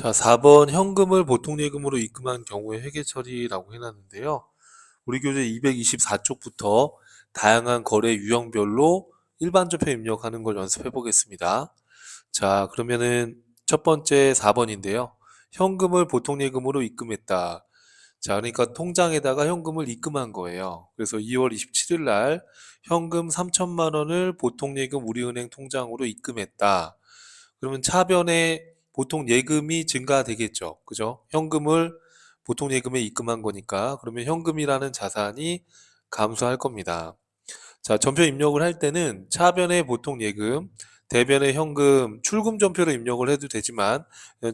자, 4번 현금을 보통예금으로 입금한 경우의 회계 처리라고 해놨는데요. 우리 교재 224쪽부터 다양한 거래 유형별로 일반적표 입력하는 걸 연습해 보겠습니다. 자, 그러면은 첫 번째 4번인데요. 현금을 보통예금으로 입금했다. 자, 그러니까 통장에다가 현금을 입금한 거예요. 그래서 2월 27일 날 현금 3천만 원을 보통예금 우리은행 통장으로 입금했다. 그러면 차변에 보통 예금이 증가되겠죠. 그죠? 현금을 보통 예금에 입금한 거니까 그러면 현금이라는 자산이 감소할 겁니다. 자, 전표 입력을 할 때는 차변에 보통 예금, 대변에 현금, 출금 전표로 입력을 해도 되지만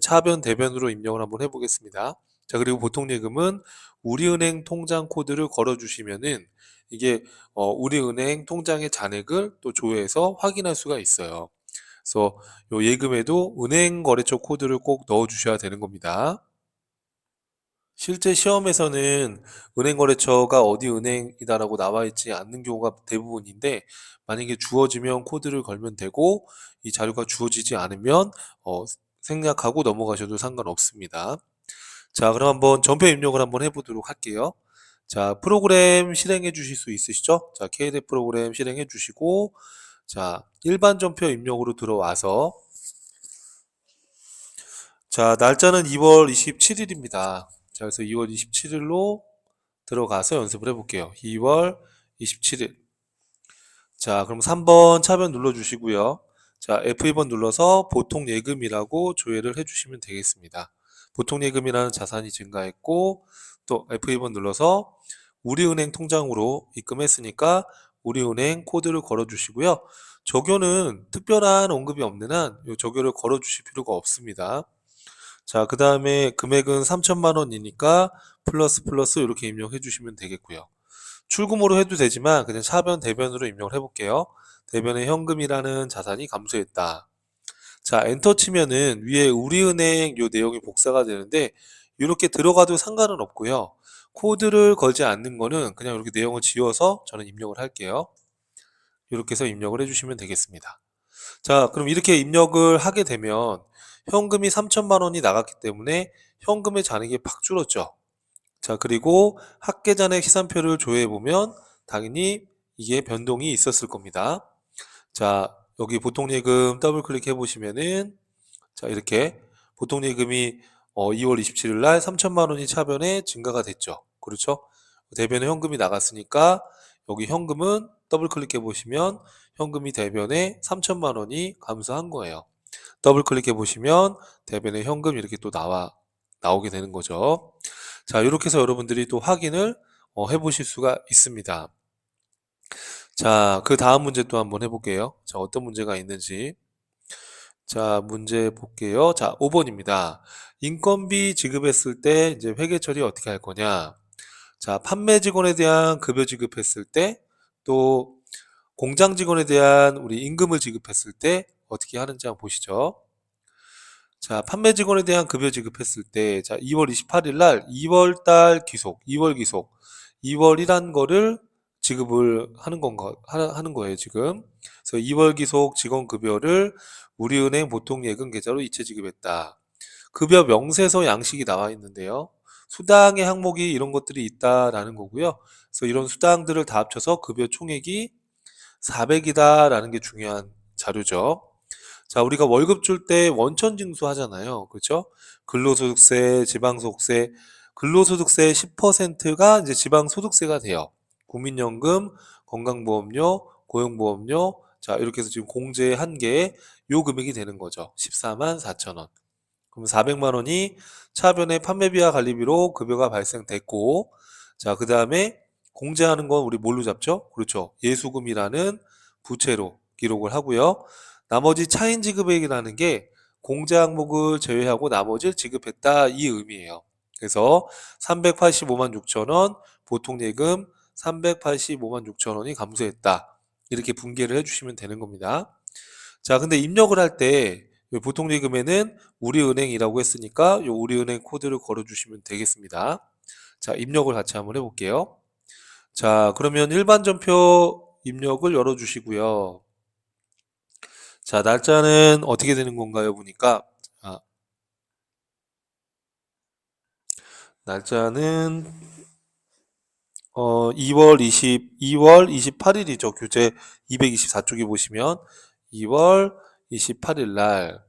차변, 대변으로 입력을 한번 해보겠습니다. 자, 그리고 보통 예금은 우리은행 통장 코드를 걸어주시면은 이게 우리은행 통장의 잔액을 또 조회해서 확인할 수가 있어요. 그래서 요 예금에도 은행 거래처 코드를 꼭 넣어 주셔야 되는 겁니다. 실제 시험에서는 은행 거래처가 어디 은행이다라고 나와 있지 않는 경우가 대부분인데 만약에 주어지면 코드를 걸면 되고 이 자료가 주어지지 않으면 생략하고 넘어가셔도 상관없습니다. 자, 그럼 한번 전표 입력을 한번 해보도록 할게요. 자, 프로그램 실행해 주실 수 있으시죠? 자, KDE 프로그램 실행해 주시고 자, 일반 전표 입력으로 들어와서 자, 날짜는 2월 27일입니다. 자, 그래서 2월 27일로 들어가서 연습을 해볼게요. 2월 27일. 자, 그럼 3번 차변 눌러주시고요. 자, F2번 눌러서 보통 예금이라고 조회를 해주시면 되겠습니다. 보통 예금이라는 자산이 증가했고, 또 F2번 눌러서 우리은행 통장으로 입금했으니까 우리은행 코드를 걸어주시고요. 적요는 특별한 언급이 없는 한 이 적요를 걸어주실 필요가 없습니다. 자, 그 다음에 금액은 3천만 원이니까 플러스 이렇게 입력해 주시면 되겠고요. 출금으로 해도 되지만 그냥 차변 대변으로 입력을 해볼게요. 대변에 현금이라는 자산이 감소했다. 자, 엔터 치면은 위에 우리은행 요 내용이 복사가 되는데 이렇게 들어가도 상관은 없고요. 코드를 걸지 않는 거는 그냥 이렇게 내용을 지워서 저는 입력을 할게요. 이렇게 해서 입력을 해주시면 되겠습니다. 자, 그럼 이렇게 입력을 하게 되면 현금이 3천만 원이 나갔기 때문에 현금의 잔액이 팍 줄었죠. 자, 그리고 합계잔액 시산표를 조회해 보면 당연히 이게 변동이 있었을 겁니다. 자, 여기 보통예금 더블 클릭해 보시면은 자, 이렇게 보통예금이 2월 27일 날 3천만 원이 차변에 증가가 됐죠. 그렇죠? 대변에 현금이 나갔으니까 여기 현금은 더블 클릭해 보시면 현금이 대변에 3천만 원이 감소한 거예요. 더블 클릭해 보시면 대변에 현금 이렇게 또 나오게 되는 거죠. 자, 이렇게 해서 여러분들이 또 확인을 해 보실 수가 있습니다. 자, 그 다음 문제 또 한번 해볼게요. 자, 어떤 문제가 있는지. 자, 문제 볼게요. 자, 5번입니다. 인건비 지급했을 때 이제 회계 처리 어떻게 할 거냐? 자, 판매 직원에 대한 급여 지급했을 때, 또 공장 직원에 대한 우리 임금을 지급했을 때 어떻게 하는지 한번 보시죠. 자, 판매 직원에 대한 급여 지급했을 때, 자, 2월 28일 날 2월 달 기속, 2월 기속, 2월이란 거를 지급을 하는 거예요, 지금. 그래서 2월 기속 직원 급여를 우리은행 보통 예금 계좌로 이체 지급했다. 급여 명세서 양식이 나와 있는데요. 수당의 항목이 이런 것들이 있다라는 거고요. 그래서 이런 수당들을 다 합쳐서 급여 총액이 400이다라는 게 중요한 자료죠. 자, 우리가 월급 줄 때 원천 징수하잖아요. 그렇죠? 근로소득세, 지방소득세, 근로소득세 10%가 이제 지방소득세가 돼요. 국민연금, 건강보험료, 고용보험료, 자, 이렇게 해서 지금 공제 한 개에 요 금액이 되는 거죠. 14만 4천 원. 그럼 400만 원이 차변의 판매비와 관리비로 급여가 발생됐고, 자, 그 다음에 공제하는 건 우리 뭘로 잡죠? 그렇죠. 예수금이라는 부채로 기록을 하고요. 나머지 차인 지급액이라는 게 공제 항목을 제외하고 나머지를 지급했다 이 의미예요. 그래서 385만 6천 원, 보통 예금 385만 6천 원이 감소했다. 이렇게 분개를 해주시면 되는 겁니다. 자, 근데 입력을 할 때 보통 예금에는 우리은행이라고 했으니까 요 우리은행 코드를 걸어주시면 되겠습니다. 자, 입력을 같이 한번 해볼게요. 자, 그러면 일반 전표 입력을 열어주시고요. 자, 날짜는 어떻게 되는 건가요? 보니까 자, 날짜는 2월 28일이죠. 교재 224쪽에 보시면 2월 28일 날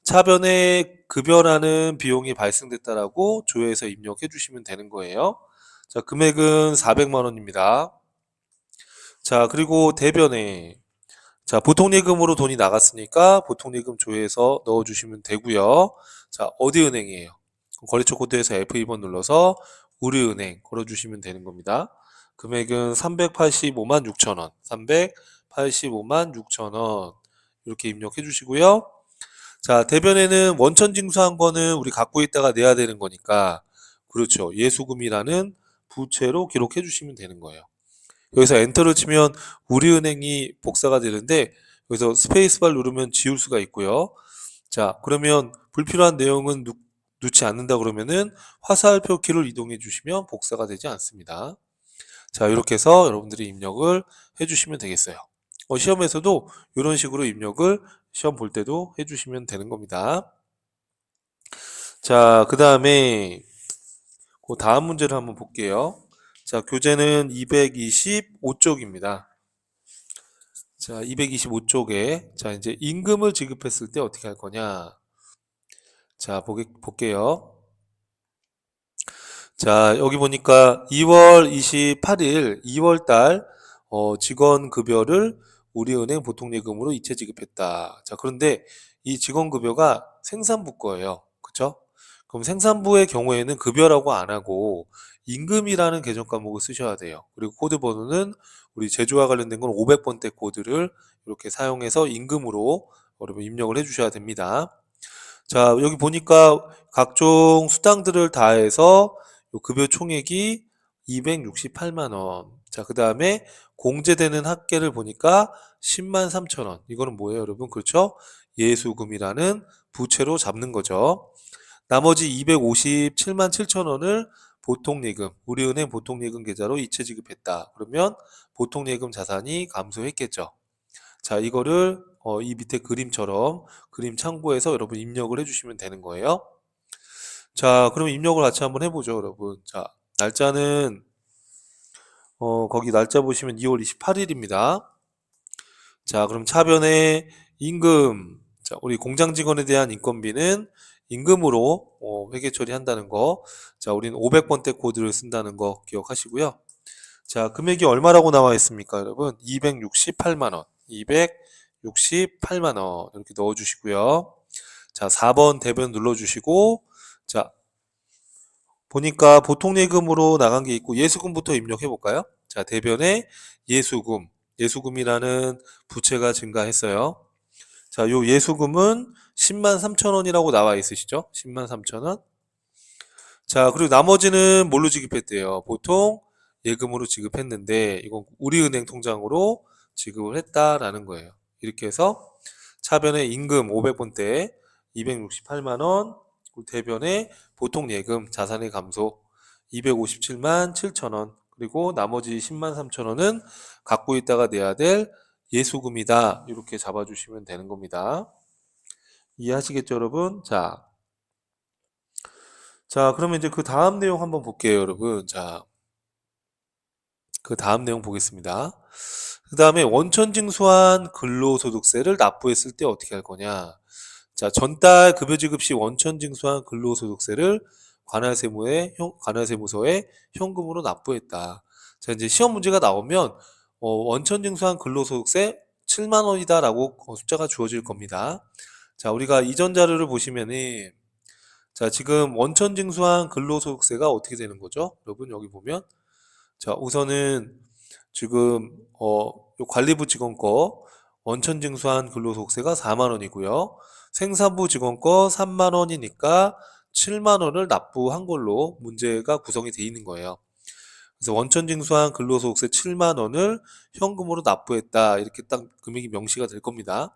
차변에 급여라는 비용이 발생됐다라고 조회해서 입력해 주시면 되는 거예요. 자, 금액은 400만 원입니다. 자, 그리고 대변에 자, 보통예금으로 돈이 나갔으니까 보통예금 조회해서 넣어주시면 되고요. 자, 어디 은행이에요? 거래처 코드에서 F2번 눌러서 우리은행 걸어주시면 되는 겁니다. 금액은 385만 6천 원, 385만 6천 원 이렇게 입력해 주시고요. 자, 대변에는 원천 징수한 거는 우리 갖고 있다가 내야 되는 거니까 그렇죠. 예수금이라는 부채로 기록해 주시면 되는 거예요. 여기서 엔터를 치면 우리은행이 복사가 되는데 여기서 스페이스바를 누르면 지울 수가 있고요. 자, 그러면 불필요한 내용은 넣지 않는다 그러면은 화살표 키를 이동해 주시면 복사가 되지 않습니다. 자, 이렇게 해서 여러분들이 입력을 해 주시면 되겠어요. 시험에서도 이런 식으로 입력을 시험 볼 때도 해 주시면 되는 겁니다. 자, 그 다음에 그 다음 문제를 한번 볼게요. 자, 교재는 225쪽입니다. 자, 225쪽에 자, 이제 임금을 지급했을 때 어떻게 할 거냐? 자, 볼게요. 자, 여기 보니까 2월 28일 2월 달 직원 급여를 우리은행 보통예금으로 이체 지급했다. 자, 그런데 이 직원 급여가 생산부 거예요. 그쵸? 그럼 생산부의 경우에는 급여라고 안 하고 임금이라는 계정 과목을 쓰셔야 돼요. 그리고 코드 번호는 우리 제조와 관련된 건 500번대 코드를 이렇게 사용해서 임금으로 여러분 입력을 해 주셔야 됩니다. 자, 여기 보니까 각종 수당들을 다해서 요 급여 총액이 268만 원. 자, 그 다음에 공제되는 합계를 보니까 10만 3천 원. 이거는 뭐예요, 여러분? 그렇죠? 예수금이라는 부채로 잡는 거죠. 나머지 257만 7천 원을 보통예금, 우리은행 보통예금 계좌로 이체 지급했다. 그러면 보통예금 자산이 감소했겠죠. 자, 이거를 이 밑에 그림처럼 그림 참고해서 여러분 입력을 해주시면 되는 거예요. 자, 그럼 입력을 같이 한번 해보죠, 여러분. 자, 날짜는 거기 날짜 보시면 2월 28일입니다. 자, 그럼 차변에 임금, 자, 우리 공장 직원에 대한 인건비는 임금으로 회계 처리한다는 거. 자, 우리는 500번대 코드를 쓴다는 거 기억하시고요. 자, 금액이 얼마라고 나와 있습니까, 여러분? 268만 원. 268만 원. 이렇게 넣어 주시고요. 자, 4번 대변 눌러 주시고 자, 보니까 보통 예금으로 나간 게 있고 예수금부터 입력해 볼까요? 자, 대변에 예수금. 예수금이라는 부채가 증가했어요. 자, 요 예수금은 10만 3천 원이라고 나와 있으시죠? 10만 3천 원. 자, 그리고 나머지는 뭘로 지급했대요? 보통 예금으로 지급했는데 이건 우리은행 통장으로 지급을 했다라는 거예요. 이렇게 해서 차변에 임금 500번대 268만 원, 대변에 보통 예금 자산의 감소 257만 7천 원, 그리고 나머지 10만 3천 원은 갖고 있다가 내야 될 예수금이다. 이렇게 잡아주시면 되는 겁니다. 이해하시겠죠, 여러분? 자, 그러면 이제 그 다음 내용 한번 볼게요, 여러분. 자, 그 다음 내용 보겠습니다. 그 다음에 원천 징수한 근로소득세를 납부했을 때 어떻게 할 거냐? 자, 전달 급여 지급 시 원천 징수한 근로소득세를 관할세무서에 현금으로 납부했다. 자, 이제 시험 문제가 나오면 원천 징수한 근로소득세 7만 원이다라고 숫자가 주어질 겁니다. 자, 우리가 이전 자료를 보시면은 자, 지금 원천 징수한 근로소득세가 어떻게 되는 거죠? 여러분 여기 보면 자, 우선은 지금 요 관리부 직원 거 원천 징수한 근로소득세가 4만 원이고요. 생산부 직원 거 3만 원이니까 7만 원을 납부한 걸로 문제가 구성이 돼 있는 거예요. 그래서 원천 징수한 근로소득세 7만 원을 현금으로 납부했다. 이렇게 딱 금액이 명시가 될 겁니다.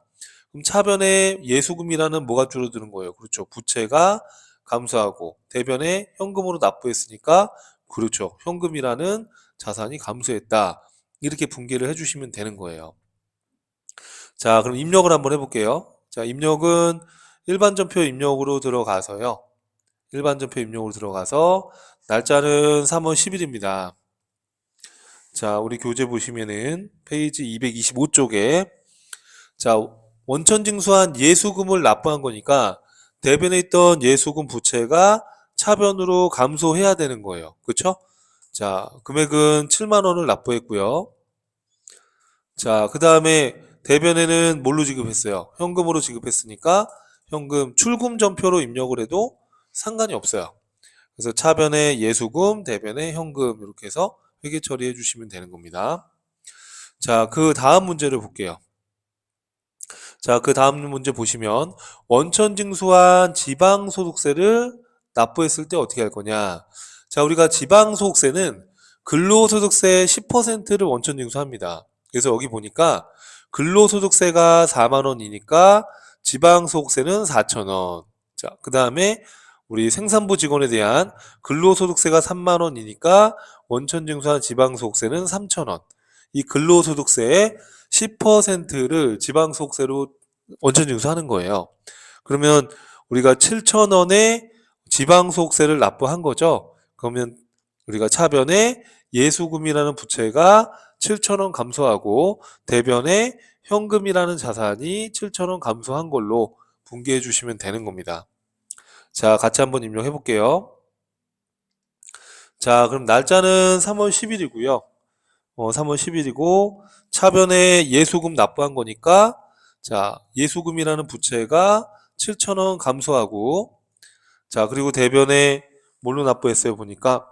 그럼 차변에 예수금이라는 뭐가 줄어드는 거예요? 그렇죠. 부채가 감소하고 대변에 현금으로 납부했으니까 그렇죠. 현금이라는 자산이 감소했다. 이렇게 분기를 해주시면 되는 거예요. 자, 그럼 입력을 한번 해볼게요. 자, 입력은 일반 전표 입력으로 들어가서요. 일반전표 입력으로 들어가서 날짜는 3월 10일입니다. 자, 우리 교재 보시면은 페이지 225쪽에 자, 원천징수한 예수금을 납부한 거니까 대변에 있던 예수금 부채가 차변으로 감소해야 되는 거예요. 그쵸? 자, 금액은 7만 원을 납부했고요. 자, 그 다음에 대변에는 뭘로 지급했어요? 현금으로 지급했으니까 현금 출금 전표로 입력을 해도 상관이 없어요. 그래서 차변에 예수금, 대변에 현금 이렇게 해서 회계 처리해 주시면 되는 겁니다. 자, 그 다음 문제를 볼게요. 자, 그 다음 문제 보시면 원천징수한 지방소득세를 납부했을 때 어떻게 할 거냐? 자, 우리가 지방소득세는 근로소득세 10%를 원천징수합니다. 그래서 여기 보니까 근로소득세가 4만 원이니까 지방소득세는 4천 원. 자, 그 다음에 우리 생산부 직원에 대한 근로소득세가 3만 원이니까 원천징수한 지방소득세는 3천 원. 이 근로소득세의 10%를 지방소득세로 원천징수하는 거예요. 그러면 우리가 7,000원의 지방소득세를 납부한 거죠. 그러면 우리가 차변에 예수금이라는 부채가 7,000원 감소하고 대변에 현금이라는 자산이 7,000원 감소한 걸로 분기해 주시면 되는 겁니다. 자, 같이 한번 입력해 볼게요. 자, 그럼 날짜는 3월 10일이고요. 3월 10일이고 차변에 예수금 납부한 거니까 자, 예수금이라는 부채가 7,000원 감소하고 자, 그리고 대변에 뭘로 납부했어요? 보니까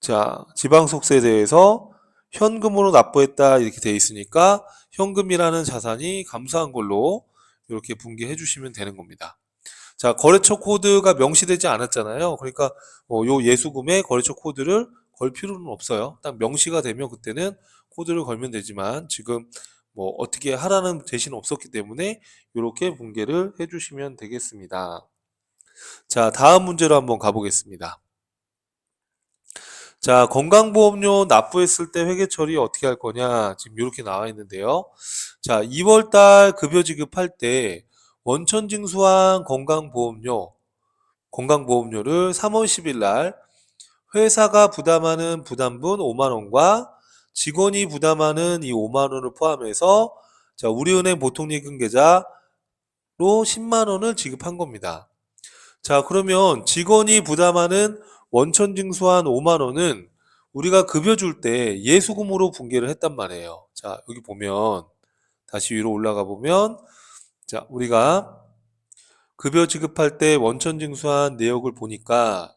자, 지방소득세에 대해서 현금으로 납부했다 이렇게 돼 있으니까 현금이라는 자산이 감소한 걸로 이렇게 분기해 주시면 되는 겁니다. 자, 거래처 코드가 명시되지 않았잖아요. 그러니까 요 예수금에 거래처 코드를 걸 필요는 없어요. 딱 명시가 되면 그때는 코드를 걸면 되지만 지금 뭐 어떻게 하라는 제시는 없었기 때문에 이렇게 분개를 해주시면 되겠습니다. 자, 다음 문제로 한번 가보겠습니다. 자, 건강보험료 납부했을 때 회계 처리 어떻게 할 거냐 지금 이렇게 나와 있는데요. 자, 2월달 급여 지급할 때 원천징수한 건강보험료를 3월 10일 날 회사가 부담하는 부담분 5만 원과 직원이 부담하는 이 5만 원을 포함해서 자, 우리은행 보통예금 계좌로 10만 원을 지급한 겁니다. 자, 그러면 직원이 부담하는 원천징수한 5만 원은 우리가 급여 줄 때 예수금으로 분개를 했단 말이에요. 자, 여기 보면 다시 위로 올라가 보면 자, 우리가 급여 지급할 때 원천징수한 내역을 보니까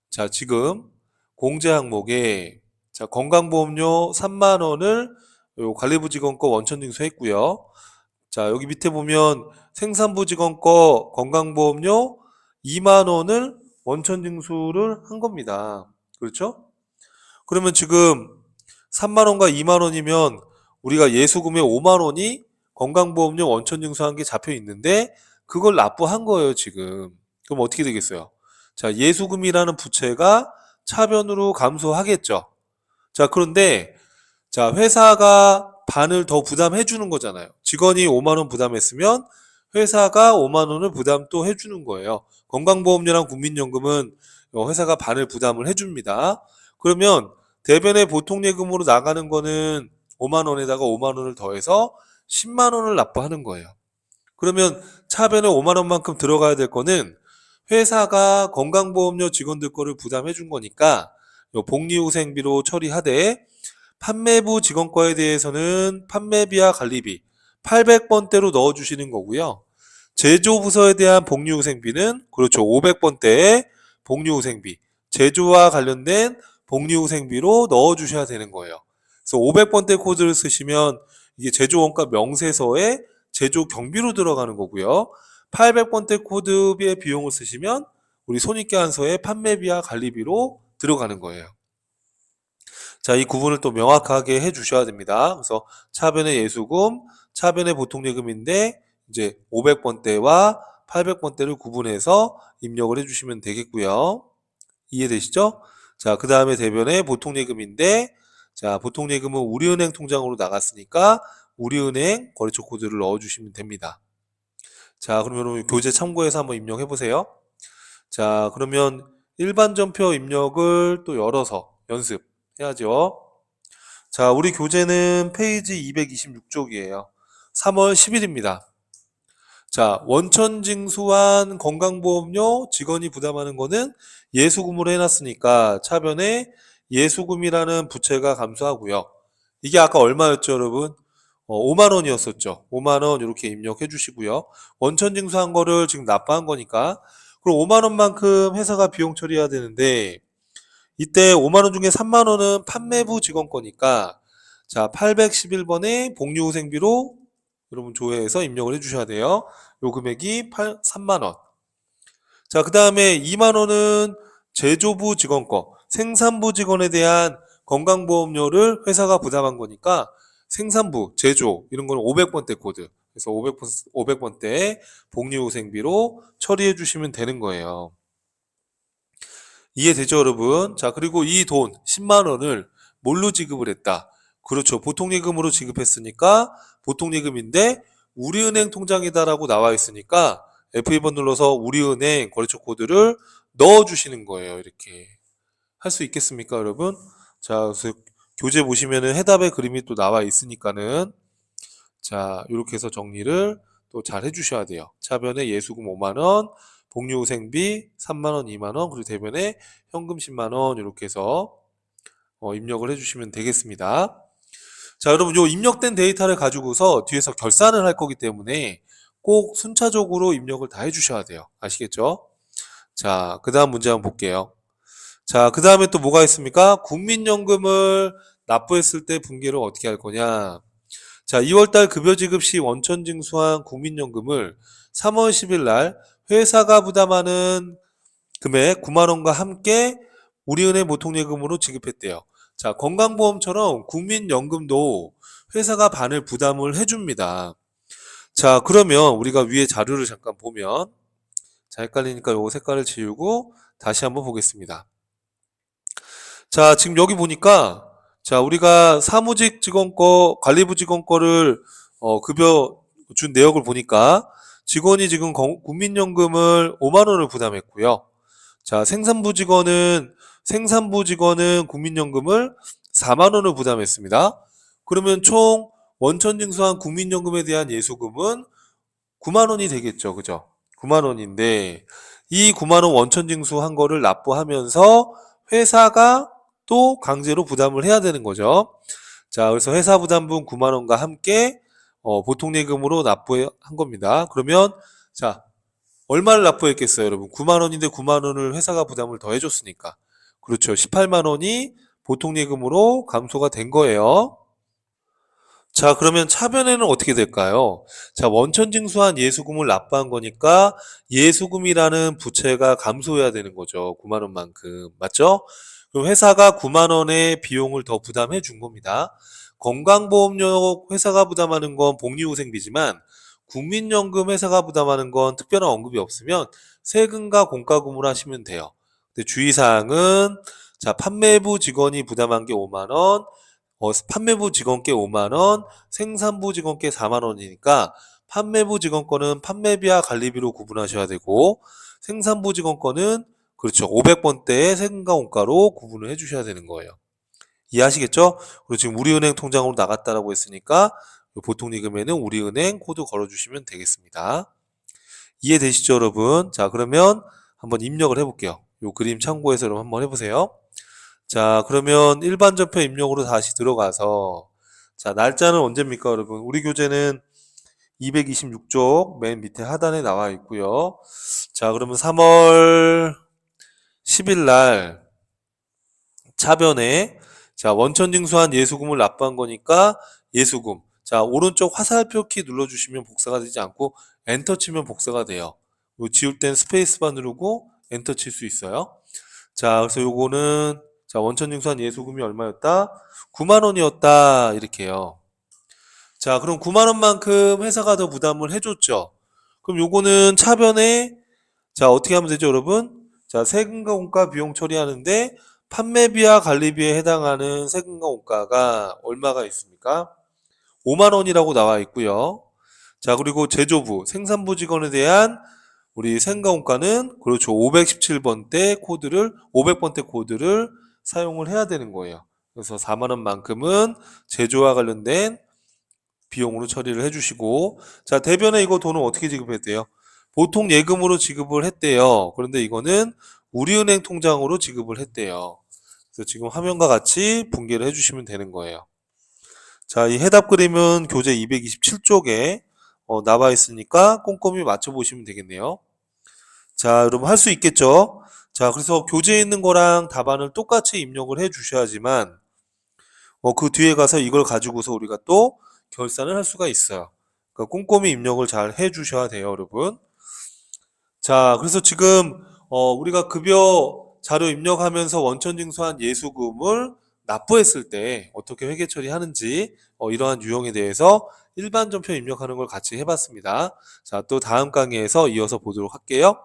자, 지금 공제 항목에 자, 건강보험료 3만 원을 요 관리부 직원 거 원천징수 했고요. 자, 여기 밑에 보면 생산부 직원 거 건강보험료 2만 원을 원천징수를 한 겁니다. 그렇죠? 그러면 지금 3만 원과 2만 원이면 우리가 예수금의 5만 원이 건강보험료 원천징수한 게 잡혀 있는데 그걸 납부한 거예요, 지금. 그럼 어떻게 되겠어요? 자, 예수금이라는 부채가 차변으로 감소하겠죠. 자, 그런데 자, 회사가 반을 더 부담해 주는 거잖아요. 직원이 5만 원 부담했으면 회사가 5만 원을 부담 또 해주는 거예요. 건강보험료랑 국민연금은 회사가 반을 부담을 해줍니다. 그러면 대변에 보통예금으로 나가는 거는 5만 원에다가 5만 원을 더해서 10만 원을 납부하는 거예요. 그러면 차변에 5만 원만큼 들어가야 될 거는 회사가 건강보험료 직원들 거를 부담해 준 거니까 복리후생비로 처리하되 판매부 직원 거에 대해서는 판매비와 관리비 800번대로 넣어주시는 거고요. 제조부서에 대한 복리후생비는 그렇죠. 500번대의 복리후생비 제조와 관련된 복리후생비로 넣어주셔야 되는 거예요. 그래서 500번대 코드를 쓰시면 이게 제조원가 명세서에 제조 경비로 들어가는 거고요. 800번대 코드의 비용을 쓰시면 우리 손익계산서에 판매비와 관리비로 들어가는 거예요. 자, 이 구분을 또 명확하게 해 주셔야 됩니다. 그래서 차변의 예수금, 차변의 보통예금인데 이제 500번대와 800번대를 구분해서 입력을 해 주시면 되겠고요. 이해되시죠? 자, 그 다음에 대변의 보통예금인데 자, 보통예금은 우리은행 통장으로 나갔으니까 우리은행 거래처 코드를 넣어 주시면 됩니다. 자, 그럼 여러분 교재 참고해서 한번 입력해 보세요. 자, 그러면 일반 전표 입력을 또 열어서 연습해야죠. 자, 우리 교재는 페이지 226쪽이에요. 3월 10일입니다. 자, 원천 징수한 건강보험료 직원이 부담하는 거는 예수금으로 해놨으니까 차변에 예수금이라는 부채가 감소하고요. 이게 아까 얼마였죠, 여러분? 5만 원이었었죠. 5만 원 이렇게 입력해 주시고요. 원천 징수한 거를 지금 납부한 거니까. 그럼 5만 원만큼 회사가 비용 처리해야 되는데 이때 5만 원 중에 3만 원은 판매부 직원 거니까 자, 811번에 복리후생비로 여러분 조회해서 입력을 해주셔야 돼요. 요 금액이 3만 원. 자, 그 다음에 2만 원은 제조부 직원 거, 생산부 직원에 대한 건강보험료를 회사가 부담한 거니까 생산부, 제조 이런 거는 500번대 코드. 그래서 500번대 복리후생비로 처리해 주시면 되는 거예요. 이해되죠, 여러분? 자, 그리고 이 돈 10만 원을 뭘로 지급을 했다? 그렇죠. 보통예금으로 지급했으니까 보통예금인데 우리은행 통장이다라고 나와 있으니까 F2번 눌러서 우리은행 거래처 코드를 넣어 주시는 거예요. 이렇게. 할 수 있겠습니까, 여러분? 자, 그래서 교재 보시면은 해답의 그림이 또 나와 있으니까는 자, 이렇게 해서 정리를 또 잘 해주셔야 돼요. 차변에 예수금 5만 원, 복리후생비 3만 원, 2만 원, 그리고 대변에 현금 10만 원 이렇게 해서 입력을 해주시면 되겠습니다. 자, 여러분 요 입력된 데이터를 가지고서 뒤에서 결산을 할 거기 때문에 꼭 순차적으로 입력을 다 해주셔야 돼요. 아시겠죠? 자, 그 다음 문제 한번 볼게요. 자, 그 다음에 또 뭐가 있습니까? 국민연금을 납부했을 때 분기를 어떻게 할 거냐? 자, 2월달 급여 지급 시 원천 징수한 국민연금을 3월 10일 날 회사가 부담하는 금액 9만 원과 함께 우리은행 보통예금으로 지급했대요. 자, 건강보험처럼 국민연금도 회사가 반을 부담을 해줍니다. 자, 그러면 우리가 위에 자료를 잠깐 보면 자, 헷갈리니까 요 색깔을 지우고 다시 한번 보겠습니다. 자, 지금 여기 보니까 자, 우리가 사무직 직원 거, 관리부 직원 거를 급여 준 내역을 보니까 직원이 지금 국민연금을 5만 원을 부담했고요. 자, 생산부 직원은 국민연금을 4만 원을 부담했습니다. 그러면 총 원천 징수한 국민연금에 대한 예수금은 9만 원이 되겠죠. 그죠? 9만 원인데 이 9만 원 원천 징수한 거를 납부하면서 회사가 또 강제로 부담을 해야 되는 거죠. 자, 그래서 회사 부담분 9만 원과 함께 보통예금으로 납부한 겁니다. 그러면 자, 얼마를 납부했겠어요, 여러분? 9만 원인데 9만 원을 회사가 부담을 더 해줬으니까. 그렇죠. 18만 원이 보통예금으로 감소가 된 거예요. 자, 그러면 차변에는 어떻게 될까요? 자, 원천 징수한 예수금을 납부한 거니까 예수금이라는 부채가 감소해야 되는 거죠. 9만 원만큼. 맞죠? 그럼 회사가 9만 원의 비용을 더 부담해 준 겁니다. 건강보험료 회사가 부담하는 건 복리후생비지만 국민연금 회사가 부담하는 건 특별한 언급이 없으면 세금과 공과금으로 하시면 돼요. 근데 주의사항은 자, 판매부 직원이 부담한 게 5만 원, 판매부 직원께 5만 원, 생산부 직원께 4만 원이니까 판매부 직원 거는 판매비와 관리비로 구분하셔야 되고 생산부 직원 거는 그렇죠. 500번대의 세금과 원가로 구분을 해주셔야 되는 거예요. 이해하시겠죠? 그리고 지금 우리은행 통장으로 나갔다라고 했으니까 보통예금에는 우리은행 코드 걸어주시면 되겠습니다. 이해되시죠, 여러분? 자, 그러면 한번 입력을 해볼게요. 요 그림 참고해서 여러분 한번 해보세요. 자, 그러면 일반 전표 입력으로 다시 들어가서 자, 날짜는 언제입니까, 여러분? 우리 교재는 226쪽 맨 밑에 하단에 나와 있고요. 자, 그러면 3월 10일 날 차변에 자, 원천 징수한 예수금을 납부한 거니까 예수금. 자, 오른쪽 화살표 키 눌러주시면 복사가 되지 않고 엔터 치면 복사가 돼요. 요 지울 땐 스페이스바 누르고 엔터 칠 수 있어요. 자, 그래서 요거는 자, 원천 징수한 예수금이 얼마였다? 9만 원이었다. 이렇게요. 자, 그럼 9만 원만큼 회사가 더 부담을 해줬죠. 그럼 요거는 차변에 자, 어떻게 하면 되죠, 여러분? 자, 세금과 원가 비용 처리하는데 판매비와 관리비에 해당하는 세금과 원가가 얼마가 있습니까? 5만 원이라고 나와 있고요. 자, 그리고 제조부, 생산부 직원에 대한 우리 생가원가는 그렇죠. 517번대 코드를 500번대 코드를 사용을 해야 되는 거예요. 그래서 4만 원만큼은 제조와 관련된 비용으로 처리를 해주시고, 자, 대변에 이거 돈은 어떻게 지급했대요? 보통 예금으로 지급을 했대요. 그런데 이거는 우리은행 통장으로 지급을 했대요. 그래서 지금 화면과 같이 분개를 해주시면 되는 거예요. 자, 이 해답 그림은 교재 227쪽에 나와 있으니까 꼼꼼히 맞춰보시면 되겠네요. 자, 여러분 할 수 있겠죠? 자, 그래서 교재에 있는 거랑 답안을 똑같이 입력을 해 주셔야지만 그 뒤에 가서 이걸 가지고서 우리가 또 결산을 할 수가 있어요. 그러니까 꼼꼼히 입력을 잘 해 주셔야 돼요, 여러분. 자, 그래서 지금 우리가 급여 자료 입력하면서 원천징수한 예수금을 납부했을 때 어떻게 회계 처리하는지 이러한 유형에 대해서 일반 전표 입력하는 걸 같이 해봤습니다. 자, 또 다음 강의에서 이어서 보도록 할게요.